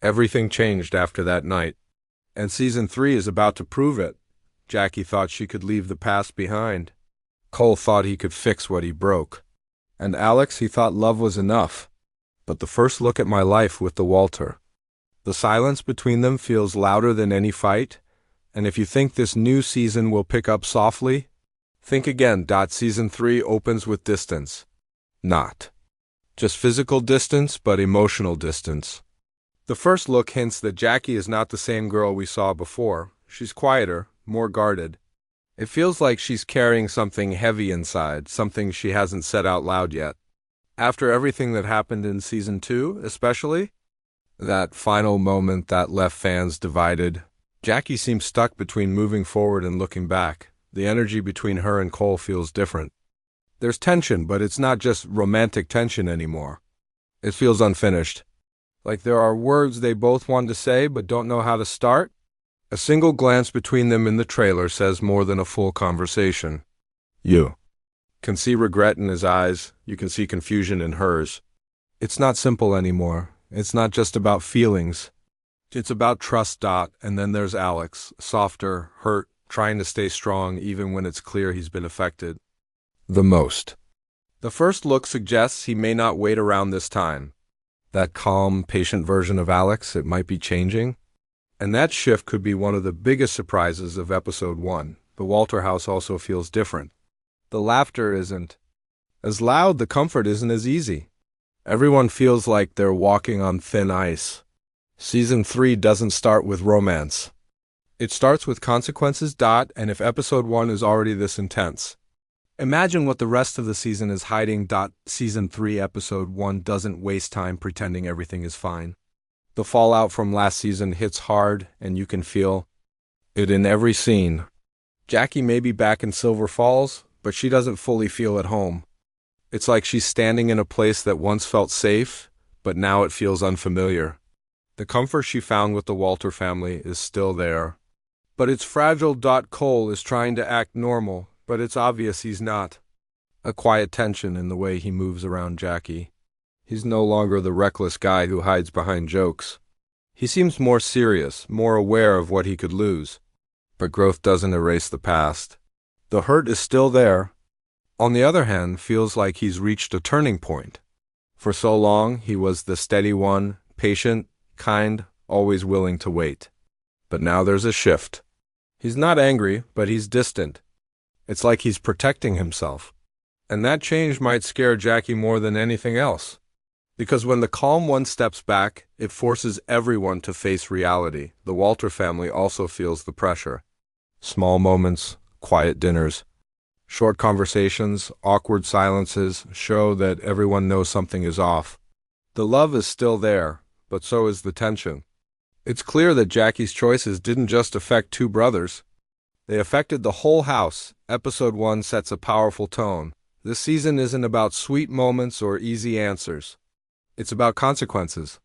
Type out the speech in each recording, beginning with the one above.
Everything changed after that night, and season 3 is about to prove it. Jackie thought she could leave the past behind. Cole thought he could fix what he broke. And Alex, he thought love was enough. But the first look at my life with the Walter. The silence between them feels louder than any fight, and if you think this new season will pick up softly, think again. Season 3 opens with distance. Not just physical distance, but emotional distance. The first look hints that Jackie is not the same girl we saw before. She's quieter, more guarded. It feels like she's carrying something heavy inside, something she hasn't said out loud yet. After everything that happened in season 2, especially, that final moment that left fans divided, Jackie seems stuck between moving forward and looking back. The energy between her and Cole feels different. There's tension, but it's not just romantic tension anymore. It feels unfinished. Like there are words they both want to say but don't know how to start. A single glance between them in the trailer says more than a full conversation. You can see regret in his eyes. You can see confusion in hers. It's not simple anymore. It's not just about feelings. It's about trust. And then there's Alex, softer, hurt, trying to stay strong even when it's clear he's been affected the most. The first look suggests he may not wait around this time. That calm, patient version of Alex, it might be changing. And that shift could be one of the biggest surprises of episode 1. The Walter house also feels different. The laughter isn't as loud, the comfort isn't as easy. Everyone feels like they're walking on thin ice. Season 3 doesn't start with romance. It starts with consequences. And if episode 1 is already this intense, imagine what the rest of the season is hiding. Season 3 episode 1 doesn't waste time pretending everything is fine. The fallout from last season hits hard, and you can feel it in every scene. Jackie may be back in Silver Falls, but she doesn't fully feel at home. It's like she's standing in a place that once felt safe, but now it feels unfamiliar. The comfort she found with the Walter family is still there, but it's fragile. Cole is trying to act normal, but it's obvious he's not. A quiet tension in the way he moves around Jackie. He's no longer the reckless guy who hides behind jokes. He seems more serious, more aware of what he could lose. But growth doesn't erase the past. The hurt is still there. On the other hand, feels like he's reached a turning point. For so long, he was the steady one, patient, kind, always willing to wait. But now there's a shift. He's not angry, but he's distant. It's like he's protecting himself. And that change might scare Jackie more than anything else. Because when the calm one steps back, it forces everyone to face reality. The Walter family also feels the pressure. Small moments, quiet dinners, short conversations, awkward silences show that everyone knows something is off. The love is still there, but so is the tension. It's clear that Jackie's choices didn't just affect 2 brothers. They affected the whole house. Episode 1 sets a powerful tone. This season isn't about sweet moments or easy answers. It's about consequences.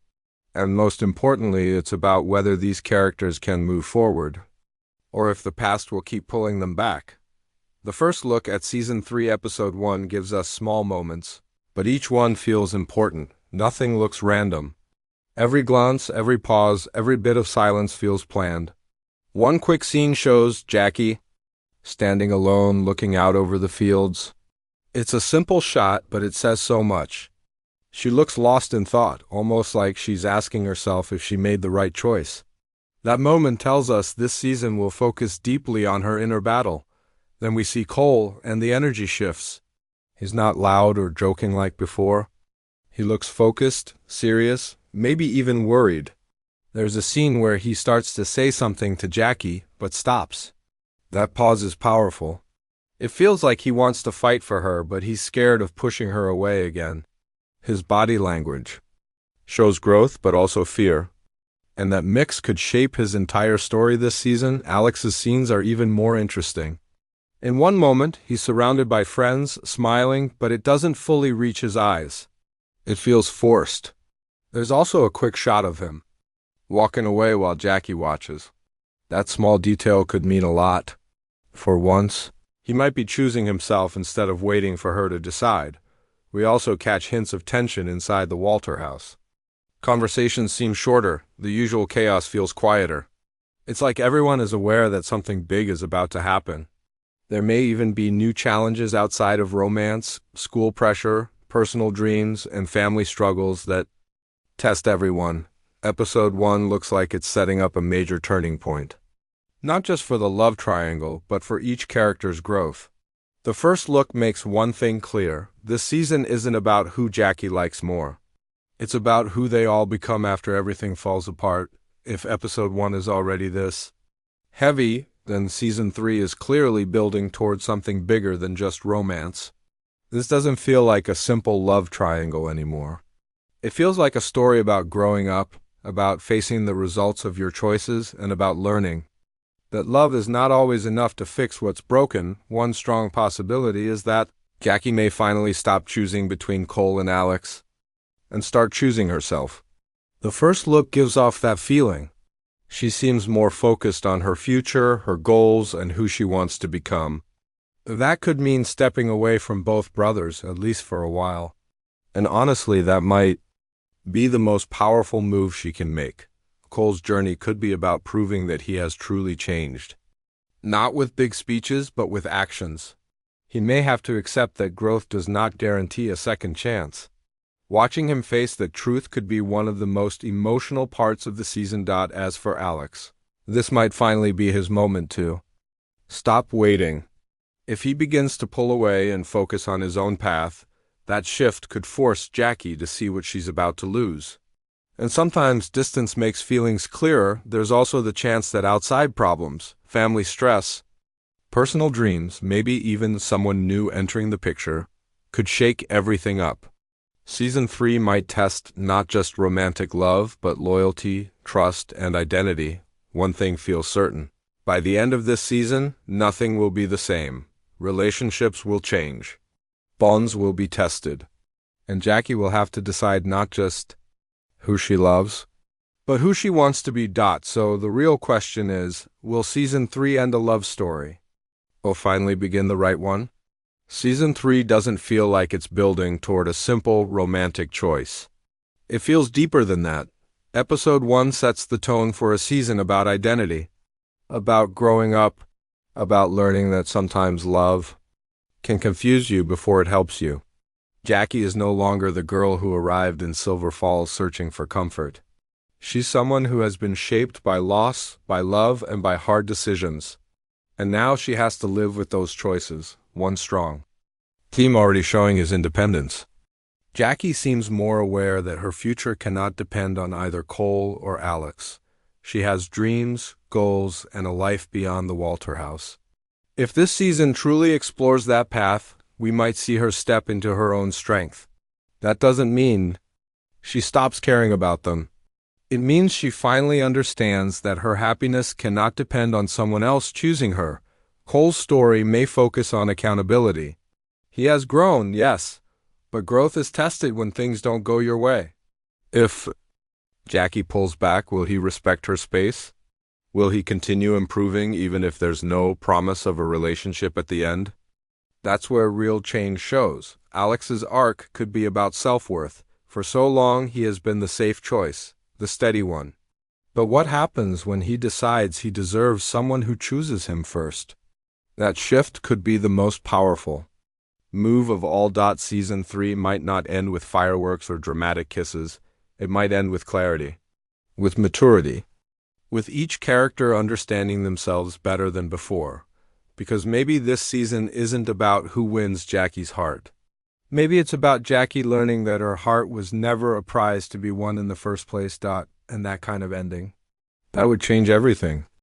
And most importantly, it's about whether these characters can move forward, or if the past will keep pulling them back. The first look at Season 3 Episode 1 gives us small moments, but each one feels important. Nothing looks random. Every glance, every pause, every bit of silence feels planned. One quick scene shows Jackie standing alone, looking out over the fields. It's a simple shot, but it says so much. She looks lost in thought, almost like she's asking herself if she made the right choice. That moment tells us this season will focus deeply on her inner battle. Then we see Cole, and the energy shifts. He's not loud or joking like before. He looks focused, serious, maybe even worried. There's a scene where he starts to say something to Jackie, but stops. That pause is powerful. It feels like he wants to fight for her, but he's scared of pushing her away again. His body language shows growth, but also fear. And that mix could shape his entire story this season. Alex's scenes are even more interesting. In one moment, he's surrounded by friends, smiling, but it doesn't fully reach his eyes. It feels forced. There's also a quick shot of him walking away while Jackie watches. That small detail could mean a lot. For once, he might be choosing himself instead of waiting for her to decide. We also catch hints of tension inside the Walter house. Conversations seem shorter, the usual chaos feels quieter. It's like everyone is aware that something big is about to happen. There may even be new challenges outside of romance, school pressure, personal dreams, and family struggles that test everyone. Episode 1 looks like it's setting up a major turning point. Not just for the love triangle, but for each character's growth. The first look makes one thing clear: this season isn't about who Jackie likes more. It's about who they all become after everything falls apart. If episode 1 is already this heavy, then season 3 is clearly building towards something bigger than just romance. This doesn't feel like a simple love triangle anymore. It feels like a story about growing up, about facing the results of your choices, and about learning that love is not always enough to fix what's broken. One strong possibility is that Jackie may finally stop choosing between Cole and Alex and start choosing herself. The first look gives off that feeling. She seems more focused on her future, her goals, and who she wants to become. That could mean stepping away from both brothers, at least for a while. And honestly, that might be the most powerful move she can make. Cole's journey could be about proving that he has truly changed. Not with big speeches, but with actions. He may have to accept that growth does not guarantee a second chance. Watching him face the truth could be one of the most emotional parts of the season. As for Alex, this might finally be his moment to stop waiting. If he begins to pull away and focus on his own path, that shift could force Jackie to see what she's about to lose. And sometimes distance makes feelings clearer. There's also the chance that outside problems, family stress, personal dreams, maybe even someone new entering the picture, could shake everything up. Season 3 might test not just romantic love, but loyalty, trust, and identity. One thing feels certain: by the end of this season, nothing will be the same. Relationships will change. Bonds will be tested. And Jackie will have to decide not just who she loves, but who she wants to be. So the real question is, will season 3 end a love story, or finally begin the right one? Season 3 doesn't feel like it's building toward a simple romantic choice. It feels deeper than that. Episode 1 sets the tone for a season about identity, about growing up, about learning that sometimes love can confuse you before it helps you. Jackie is no longer the girl who arrived in Silver Falls searching for comfort. She's someone who has been shaped by loss, by love, and by hard decisions. And now she has to live with those choices, one strong theme already showing his independence. Jackie seems more aware that her future cannot depend on either Cole or Alex. She has dreams, goals, and a life beyond the Walter house. If this season truly explores that path, we might see her step into her own strength. That doesn't mean she stops caring about them. It means she finally understands that her happiness cannot depend on someone else choosing her. Cole's story may focus on accountability. He has grown, yes, but growth is tested when things don't go your way. If Jackie pulls back, will he respect her space? Will he continue improving even if there's no promise of a relationship at the end? That's where real change shows. Alex's arc could be about self-worth. For so long, he has been the safe choice, the steady one. But what happens when he decides he deserves someone who chooses him first? That shift could be the most powerful move of all. Season 3 might not end with fireworks or dramatic kisses. It might end with clarity, with maturity, with each character understanding themselves better than before. Because maybe this season isn't about who wins Jackie's heart. Maybe it's about Jackie learning that her heart was never a prize to be won in the first place. And that kind of ending, that would change everything.